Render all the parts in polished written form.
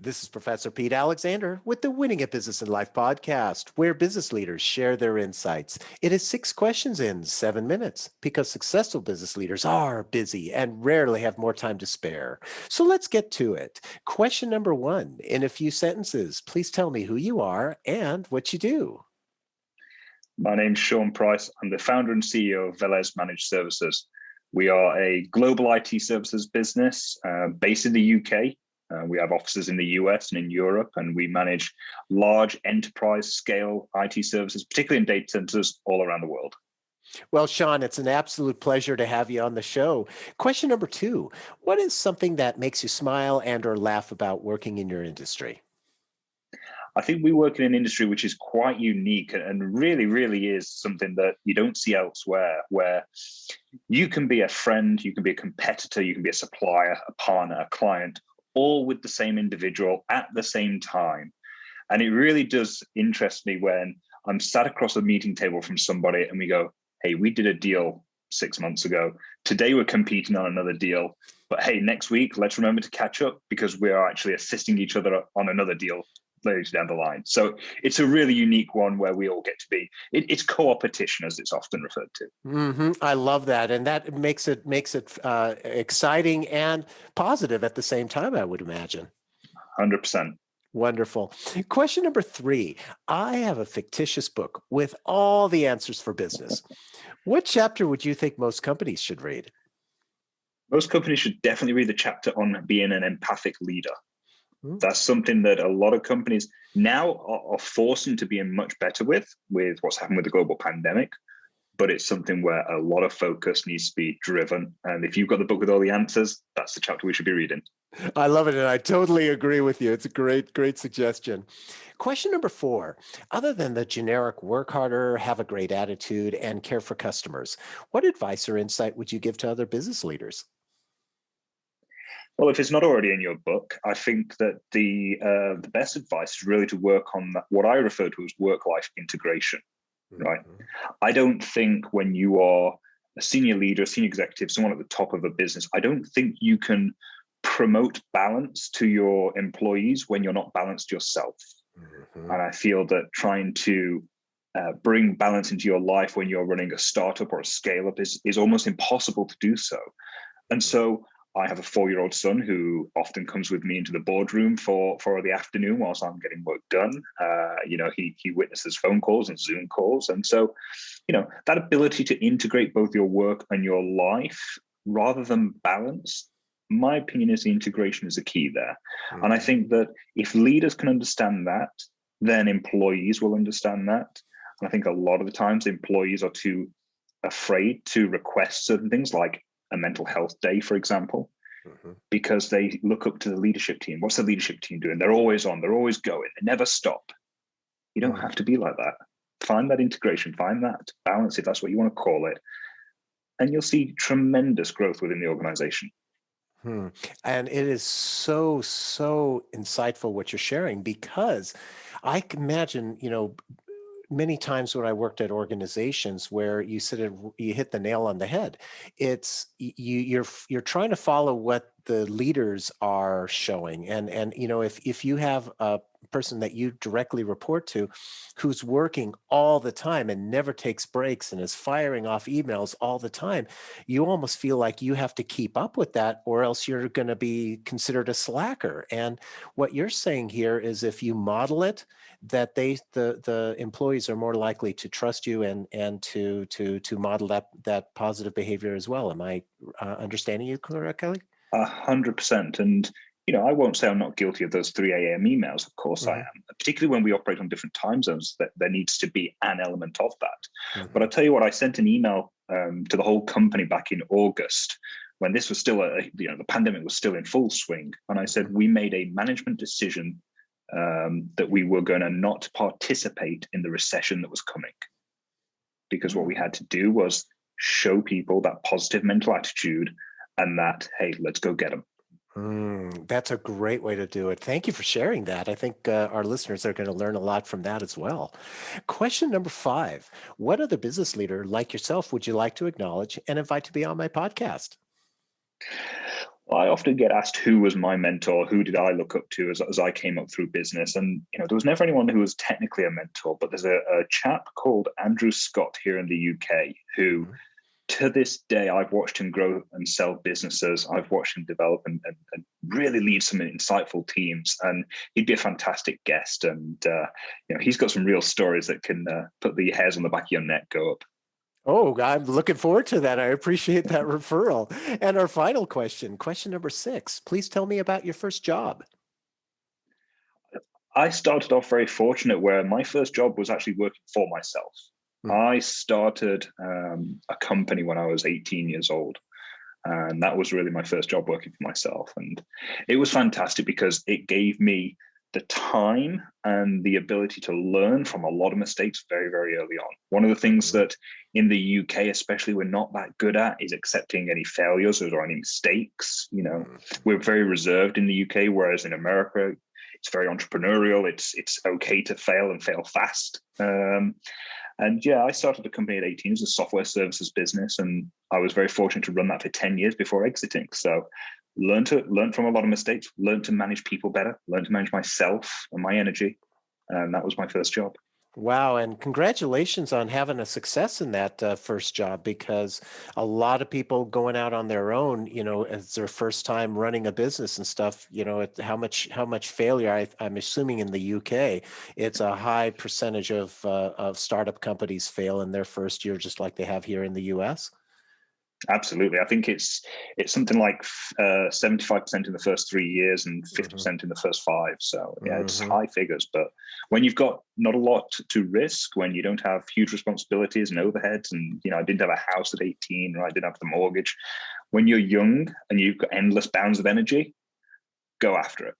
This is Professor Pete Alexander with the Winning at Business and Life podcast, where business leaders share their insights. It is 6 questions in 7 minutes because successful business leaders are busy and rarely have more time to spare. So let's get to it. Question number 1, in a few sentences, please tell me who you are and what you do. My name's Sean Price. I'm the founder and CEO of Velez Managed Services. We are a global IT services business based in the UK. We have offices in the US and in Europe, and we manage large enterprise scale IT services, particularly in data centers all around the world. Well, Sean, it's an absolute pleasure to have you on the show. Question number 2, what is something that makes you smile and or laugh about working in your industry? I think we work in an industry which is quite unique and really, really is something that you don't see elsewhere, where you can be a friend, you can be a competitor, you can be a supplier, a partner, a client, all with the same individual at the same time. And it really does interest me when I'm sat across a meeting table from somebody and we go, hey, we did a deal 6 months ago. Today we're competing on another deal. But hey, next week, let's remember to catch up because we are actually assisting each other on another deal later down the line. So it's a really unique one where we all get to be. It's co-opetition, as it's often referred to. I love that, and that makes it exciting and positive at the same time, I would imagine. 100%. Wonderful. Question number 3. I have a fictitious book with all the answers for business. What chapter would you think most companies should read? Most companies should definitely read the chapter on being an empathic leader. That's something that a lot of companies now are forcing to be much better with what's happened with the global pandemic. But it's something where a lot of focus needs to be driven. And if you've got the book with all the answers, that's the chapter we should be reading. I love it. And I totally agree with you. It's a great suggestion. Question number 4, other than the generic work harder, have a great attitude, and care for customers, what advice or insight would you give to other business leaders? Well, if it's not already in your book, I think that the best advice is really to work on what I refer to as work-life integration, right? I don't think when you are a senior leader, a senior executive, someone at the top of a business, I don't think you can promote balance to your employees when you're not balanced yourself. And I feel that trying to bring balance into your life when you're running a startup or a scale-up is almost impossible to do so. And so I have a 4-year-old son who often comes with me into the boardroom for the afternoon whilst I'm getting work done. He witnesses phone calls and Zoom calls. And so, that ability to integrate both your work and your life rather than balance, my opinion is the integration is a key there. And I think that if leaders can understand that, then employees will understand that. And I think a lot of the times employees are too afraid to request certain things like a mental health day, for example, because they look up to the leadership team. What's the leadership team doing? They're always on, they're always going, they never stop. You don't have to be like that. Find that integration, find that balance, if that's what you want to call it, and you'll see tremendous growth within the organization. And it is so insightful what you're sharing, because I can imagine, many times when I worked at organizations where you hit the nail on the head. It's you're trying to follow what the leaders are showing, and if you have a person that you directly report to who's working all the time and never takes breaks and is firing off emails all the time, you almost feel like you have to keep up with that, or else you're going to be considered a slacker. And what you're saying here is if you model it, that the employees are more likely to trust you and to model that positive behavior as well. Am I understanding you correctly? 100%. And I won't say I'm not guilty of those 3 a.m. emails. Of course I am, particularly when we operate on different time zones, that there needs to be an element of that. But I'll tell you what, I sent an email to the whole company back in August when this was still, the pandemic was still in full swing. And I said, we made a management decision that we were going to not participate in the recession that was coming. Because what we had to do was show people that positive mental attitude and that, hey, let's go get them. That's a great way to do it. Thank you for sharing that. I think our listeners are going to learn a lot from that as well. Question number 5. What other business leader like yourself would you like to acknowledge and invite to be on my podcast? I often get asked who was my mentor, who did I look up to as I came up through business, and there was never anyone who was technically a mentor. But there's a chap called Andrew Scott here in the UK who, Mhm. to this day, I've watched him grow and sell businesses. I've watched him develop and really lead some insightful teams. And he'd be a fantastic guest. And he's got some real stories that can put the hairs on the back of your neck go up. Oh, I'm looking forward to that. I appreciate that referral. And our final question, question number 6. Please tell me about your first job. I started off very fortunate where my first job was actually working for myself. Hmm. I started a company when I was 18 years old. And that was really my first job working for myself. And it was fantastic because it gave me the time and the ability to learn from a lot of mistakes very, very early on. One of the things Hmm. that in the UK, especially, we're not that good at is accepting any failures or any mistakes. We're very reserved in the UK, whereas in America, it's very entrepreneurial. It's okay to fail and fail fast. And yeah, I started a company at 18 as a software services business, and I was very fortunate to run that for 10 years before exiting. So learn from a lot of mistakes, learn to manage people better, learn to manage myself and my energy. And that was my first job. Wow, and congratulations on having a success in that first job because a lot of people going out on their own, as their first time running a business and stuff, how much failure I'm assuming in the UK, it's a high percentage of startup companies fail in their first year, just like they have here in the US. Absolutely. I think it's something like 75% in the first 3 years and Hmm. 50% in the first five. So yeah, it's Hmm. high figures. But when you've got not a lot to risk, when you don't have huge responsibilities and overheads, and I didn't have a house at 18, or I didn't have the mortgage. When you're young and you've got endless bounds of energy, go after it.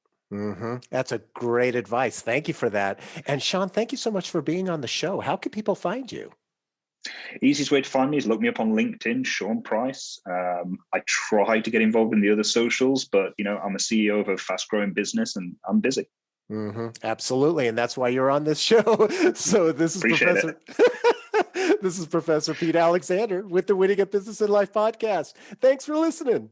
That's a great advice. Thank you for that. And Sean, thank you so much for being on the show. How can people find you? Easiest way to find me is look me up on LinkedIn, Sean Price. I try to get involved in the other socials, but I'm a CEO of a fast-growing business, and I'm busy. Absolutely, and that's why you're on this show. So this is Appreciate it. Professor this is Professor Pete Alexander with the Winning at Business and Life podcast. Thanks for listening.